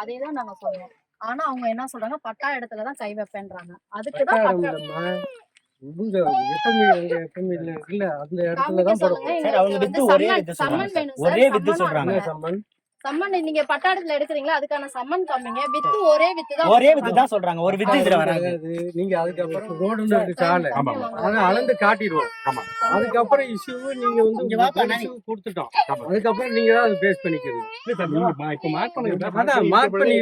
அதேதான் நாங்க சொல்றோம். ஆனா அவங்க என்ன சொல்றாங்க, பட்டா இடத்துலதான் கை வைப்பேன்றாங்க. அதுக்குதான் சம்மன் நீங்க பட்டாடத்துல எடுக்கிறீங்களா, அதுக்கான சம்மன் காமிங்க. வித்து ஒரே வித்து தான் சொல்றாங்க. ஒரு வித்து இதுல வராது. நீங்க அதுக்கப்புறம் ரோடுல இருக்கு சாலை, அதை அளந்து காட்டிடுவோம். அதுக்கப்புறம் இஷ்யூ நீங்க வந்து இஷ்யூ கொடுத்துட்டோம். அதுக்கப்புறம் நீங்க தான் அதை பேஸ் பண்ணிக்கிறது. இப்ப மார்க் பண்ணி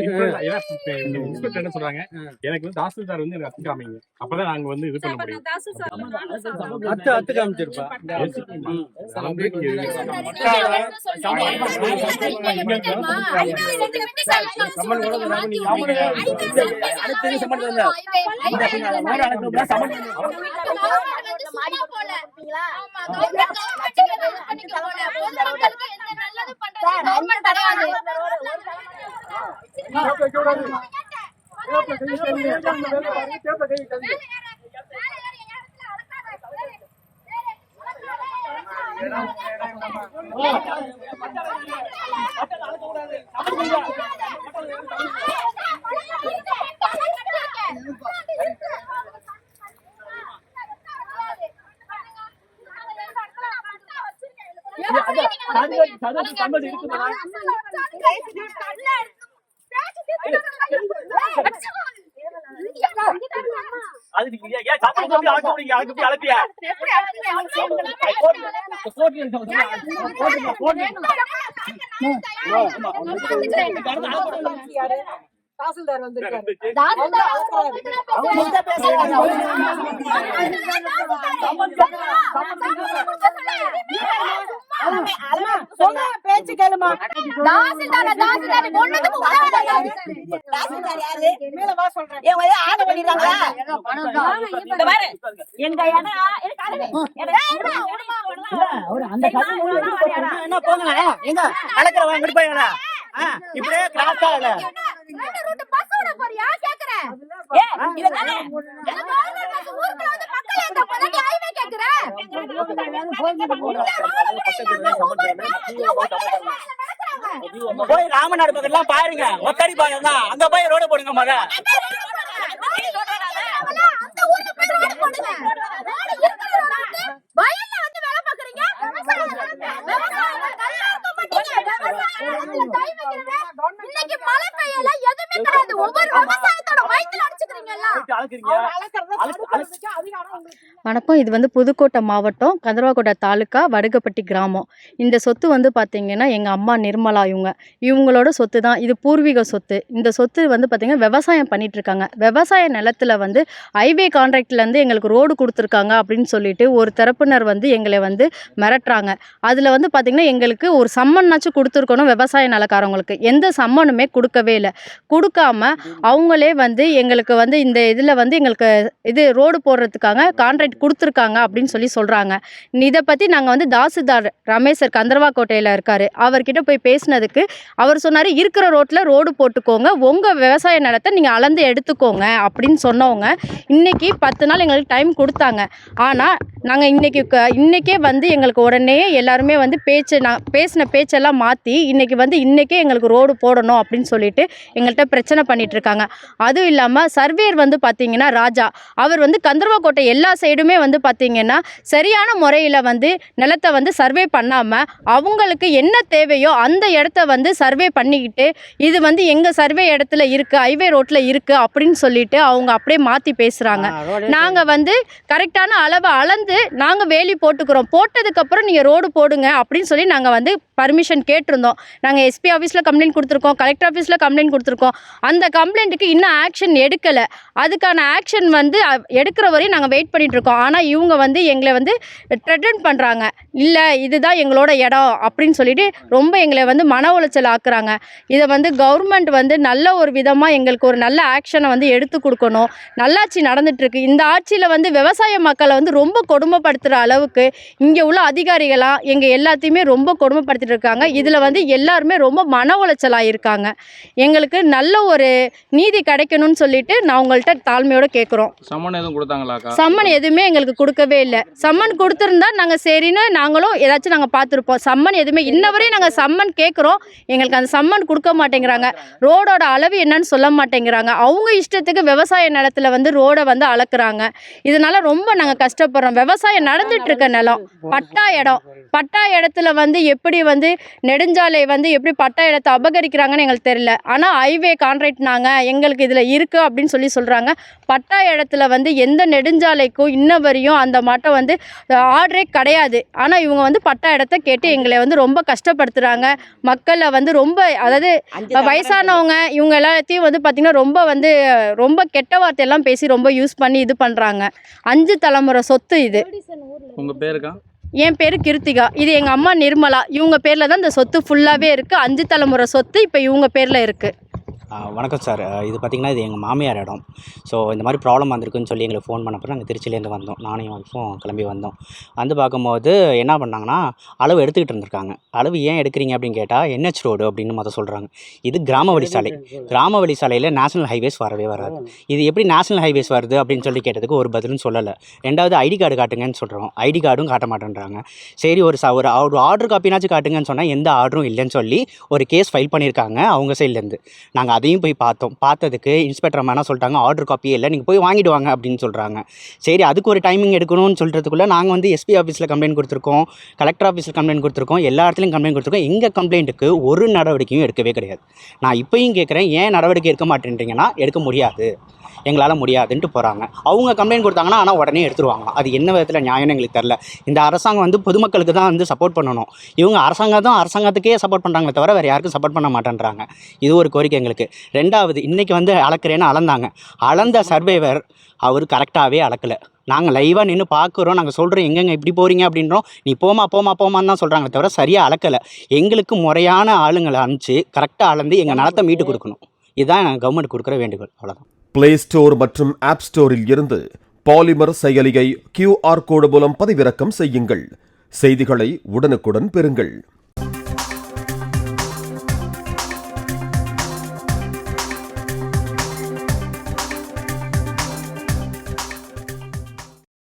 இன்ஸ்பெக்டர் என்ன சொல்றாங்க, எனக்கு வந்து தாசில்தார் வந்து எனக்கு அத்து காமிங்க, அப்பதான் நாங்க வந்து இது பண்ண முடியும். அத்து காமிச்சிருப்பா. தாசில்தார் வந்திருக்காரு. பேச்சு கேளுமா. இப்படியே கிராஸ் ஆகல போய் ராமநாடு பக்கத்துல பாருங்க, ஒத்தடி பாருங்க, அங்க போய் ரோடு போடுங்க மக. வணக்கம். இது வந்து புதுக்கோட்டை மாவட்டம் கந்தர்வாக்கோட்டை தாலுக்கா வடுகப்பட்டி கிராமம். இந்த சொத்து வந்து பார்த்தீங்கன்னா எங்கள் அம்மா நிர்மலா இவங்களோட சொத்து தான். இது பூர்வீக சொத்து. இந்த சொத்து வந்து பார்த்தீங்கன்னா விவசாயம் பண்ணிகிட்ருக்காங்க. விவசாய நிலத்தில் வந்து ஹைவே கான்ட்ராக்ட்லேருந்து எங்களுக்கு ரோடு கொடுத்துருக்காங்க அப்படின்னு சொல்லிட்டு ஒரு தரப்பினர் வந்து எங்களை வந்து மிரட்டுறாங்க. அதில் வந்து பார்த்திங்கன்னா எங்களுக்கு ஒரு சம்மன்னாச்சும் கொடுத்துருக்கணும். விவசாய நிலக்காரவங்களுக்கு எந்த சம்மனுமே கொடுக்கவே இல்லை. கொடுக்காம அவங்களே வந்து எங்களுக்கு வந்து இந்த இதில் வந்து எங்களுக்கு இது ரோடு போடுறதுக்காக கான்ட்ராக்ட் கொடுத்துருக்காங்க அப்படின்னு சொல்லி சொல்கிறாங்க. இதை பற்றி நாங்கள் வந்து தாசில்தார் ரமேசர் கந்தர்வாக்கோட்டையில் இருக்கார், அவர்கிட்ட போய் பேசினதுக்கு அவர் சொன்னார், இருக்கிற ரோட்டில் ரோடு போட்டுக்கோங்க, உங்கள் விவசாய நிலத்தை நீங்கள் அளந்து எடுத்துக்கோங்க அப்படின்னு சொன்னவங்க இன்றைக்கி 10 நாள் எங்களுக்கு டைம் கொடுத்தாங்க. ஆனால் நாங்கள் இன்றைக்கே வந்து எங்களுக்கு உடனே எல்லாருமே வந்து பேசின பேச்செல்லாம் மாற்றி இன்றைக்கே எங்களுக்கு ரோடு போடணும் அப்படின்னு சொல்லிட்டு எங்கள்கிட்ட பிரச்சனை பண்ணிகிட்ருக்காங்க. அதுவும் இல்லாமல் சர்வேயர் வந்து பார்த்திங்கன்னா ராஜா, அவர் வந்து கந்தர்வக்கோட்டை எல்லா சைடுமே வந்து பார்த்திங்கன்னா சரியான முறையில் வந்து நிலத்தை வந்து சர்வே பண்ணாமல் அவங்களுக்கு என்ன தேவையோ அந்த இடத்த வந்து சர்வே பண்ணிக்கிட்டு இது வந்து எங்கள் சர்வே இடத்துல இருக்குது, ஹைவே ரோட்டில் இருக்குது அப்படின்னு சொல்லிட்டு அவங்க அப்படியே மாற்றி பேசுகிறாங்க. நாங்கள் வந்து கரெக்டான அளவை அளந்து நாங்கள் வேலி போட்டதுக்கப்புறம் நீங்கள் ரோடு போடுங்க அப்படின்னு சொல்லி நாங்கள் வந்து பர்மிஷன் கேட்டிருந்தோம். நாங்கள் எஸ்பி ஆஃபீஸில் கம்ப்ளைண்ட் கொடுத்துருக்கோம், கலெக்டர் ஆஃபீஸில் கம்ப்ளைண்ட் கொடுத்துருக்கோம். அந்த கம்ப்ளைண்ட்டுக்கு இன்னும் ஆக்ஷன் எடுக்கலை. அதுக்கான ஆக்ஷன் வந்து எடுக்கிற வரையும் நாங்கள் வெயிட் பண்ணிகிட்ருக்கோம். ஆனால் இவங்க வந்து எங்களை வந்து த்ரெட்டன் பண்ணுறாங்க. இல்லை இதுதான் எங்களோட இடம் அப்படின்னு சொல்லிட்டு ரொம்ப எங்களை வந்து மன உளைச்சல் ஆக்குறாங்க. இதை வந்து கவர்மெண்ட் வந்து நல்ல ஒரு விதமாக எங்களுக்கு ஒரு நல்ல ஆக்ஷனை வந்து எடுத்து கொடுக்கணும். நல்லாட்சி நடந்துகிட்ருக்கு. இந்த ஆட்சியில் வந்து விவசாய மக்களை வந்து ரொம்ப கொடுமைப்படுத்துகிற அளவுக்கு இங்கே உள்ள அதிகாரிகளாக எங்கள் எல்லாத்தையுமே ரொம்ப கொடுமைப்படுத்திட்டு இருக்காங்க. இதில் வந்து எல்லாருமே ரொம்ப மன உளைச்சலாக இருக்காங்க. எங்களுக்கு நல்ல ஒரு நீதி கிடைக்கணும்னு சொல்லிட்டு நான் உங்கள்கிட்ட தாழ்மையோடு கேட்குறோம். சம்மன் எதுவும் கொடுத்தாங்களாக்கா? சம்மன் எதுவுமே எங்களுக்கு கொடுக்கவே இல்லை. சம்மன் கொடுத்துருந்தா நாங்கள் சரின்னு நாங்களும் ஏதாச்சும் நாங்கள் பார்த்துருப்போம். சம்மன் எதுவுமே இன்ன வரையும் நாங்கள் சம்மன் கேட்குறோம். எங்களுக்கு அந்த சம்மன் கொடுக்க மாட்டேங்கிறாங்க. ரோடோட அளவு என்னன்னு சொல்ல மாட்டேங்கிறாங்க. அவங்க இஷ்டத்துக்கு விவசாய நிலத்தில் வந்து ரோடை வந்து அளக்குறாங்க. இதனால ரொம்ப நாங்கள் கஷ்டப்படுறோம். விவசாயம் நடந்துட்டு இருக்க நிலம் பட்டா இடத்துல வந்து எப்படி வந்து நெடுஞ்சாலை வந்து எப்படி பட்டா இடத்தை அபகரிக்கிறாங்கன்னு எங்களுக்கு தெரியல. ஆனால் ஹைவே கான்ட்ராக்ட் நாங்கள் எங்களுக்கு இதில் இருக்குது அப்படின்னு சொல்கிறாங்க. பட்டா இடத்துல வந்து எந்த நெடுஞ்சாலைக்கும் இன்ன வரையும் அந்த மாட்டை வந்து ஆர்டரே கிடையாது. ஆனால் இவங்க வந்து பட்டா இடத்த கேட்டு எங்களை வந்து ரொம்ப கஷ்டப்படுத்துகிறாங்க. மக்களை வந்து ரொம்ப அதாவது வயசானவங்க இவங்க எல்லாத்தையும் வந்து பார்த்திங்கன்னா ரொம்ப கெட்ட வார்த்தையெல்லாம் பேசி ரொம்ப யூஸ் பண்ணி இது பண்ணுறாங்க. 5 தலைமுறை சொத்து இது. உங்கள் பேருக்கா? என் பேர் கிருத்திகா. இது எங்கள் அம்மா நிர்மலா. இவங்க பேரில் தான் இந்த சொத்து ஃபுல்லாகவே இருக்குது. 5 தலைமுறை சொத்து இப்போ இவங்க பேரில் இருக்குது. வணக்கம் சார். இது பார்த்திங்கன்னா இது எங்கள் மாமியார் இடம். ஸோ இந்த மாதிரி ப்ராப்ளம் வந்திருக்குன்னு சொல்லி எங்களுக்கு ஃபோன் பண்ணப்போ நாங்கள் திருச்சியிலேருந்து வந்தோம். நானும் என் ஒய்ஃபும் கிளம்பி வந்தோம். வந்து பார்க்கும்போது என்ன பண்ணாங்கன்னா அளவு எடுத்துக்கிட்டு இருந்திருக்காங்க. அளவு ஏன் எடுக்கிறீங்க அப்படின்னு கேட்டால் NH ரோடு அப்படின்னு மொதல் சொல்கிறாங்க. இது கிராம வழி சாலை. கிராம வழி சாலையில் நேஷனல் ஹைவேஸ் வரவே வராது. இது எப்படி நேஷனல் ஹைவேஸ் வருது அப்படின்னு சொல்லி கேட்டதுக்கு ஒரு பதிலும் சொல்லலை. 2வது ஐடி கார்டு காட்டுங்கன்னு சொல்கிறோம். ஐடி கார்டும் காட்ட மாட்டேன்றாங்க. சரி ஒரு ஆர்டர் காப்பினாச்சும் காட்டுங்கன்னு சொன்னால் எந்த ஆர்டரும் இல்லைன்னு சொல்லி ஒரு கேஸ் ஃபைல் பண்ணியிருக்காங்க அவங்க சைட்லேருந்து. நாங்கள் அதையும் போய் பார்த்ததுக்கு இன்ஸ்பெக்டர் அம்மா என்ன சொல்லிட்டாங்க, ஆர்டர் காப்பியே இல்லை, நீங்கள் போய் வாங்கிட்டு வாங்க அப்படின்னு சொல்கிறாங்க. சரி அதுக்கு ஒரு டைமிங் எடுக்கணும்னு சொல்கிறதுக்குள்ளே நாங்கள் வந்து எஸ்பி ஆஃபீஸில் கம்ப்ளைண்ட் கொடுத்துருக்கோம், கலெக்டர் ஆஃபீஸில் கம்ப்ளைண்ட் கொடுத்துருக்கோம், எல்லா இடத்துலையும் கம்ப்ளைண்ட் கொடுத்துருக்கோம். எங்கள் கம்ப்ளைண்ட்டுக்கு ஒரு நடவடிக்கையும் எடுக்கவே கிடையாது. நான் இப்போயும் கேட்குறேன், ஏன் நடவடிக்கை எடுக்க மாட்டேன்றீங்கன்னா எடுக்க முடியாது, எங்களால் முடியாதுன்ட்டு போகிறாங்க. அவங்க கம்ப்ளைண்ட் கொடுத்தாங்கன்னா ஆனால் உடனே எடுத்துருவாங்க. அது என்ன விதத்தில் நியாயம்னு எங்களுக்கு தெரில. இந்த அரசாங்கம் வந்து பொதுமக்களுக்கு தான் வந்து சப்போர்ட் பண்ணணும். இவங்க அரசாங்கத்துக்கே சப்போர்ட் பண்ணுறாங்களே தவிர வேறு யாருக்கும் சப்போர்ட் பண்ண மாட்டேன்றாங்க. இது ஒரு கோரிக்கை எங்களுக்கு. 2வது இன்றைக்கி வந்து அளக்குறேன்னு அளந்த சர்வேவர் அவர் கரெக்டாகவே அளக்கலை. நாங்கள் லைவாக நின்று பார்க்குறோம், நாங்கள் சொல்கிறோம் எங்கெங்கே இப்படி போகிறீங்க அப்படின்றோம். நீ போமான்னு தான் சொல்கிறாங்களே தவிர சரியாக அளக்கலை. எங்களுக்கு முறையான ஆளுங்களை அனுப்பிச்சு கரெக்டாக அளந்து எங்கள் நிலத்தை மீட்டு கொடுக்கணும். இதுதான் நாங்கள் கவர்மெண்ட் கொடுக்குற வேண்டுகோள். அவ்வளோதான். பிளே ஸ்டோர் மற்றும் ஆப் ஸ்டோரில் இருந்து பாலிமர் செயலியை QR கோடு மூலம் பதிவிறக்கம் செய்யுங்கள். செய்திகளை உடனுக்குடன் பெறுங்கள்.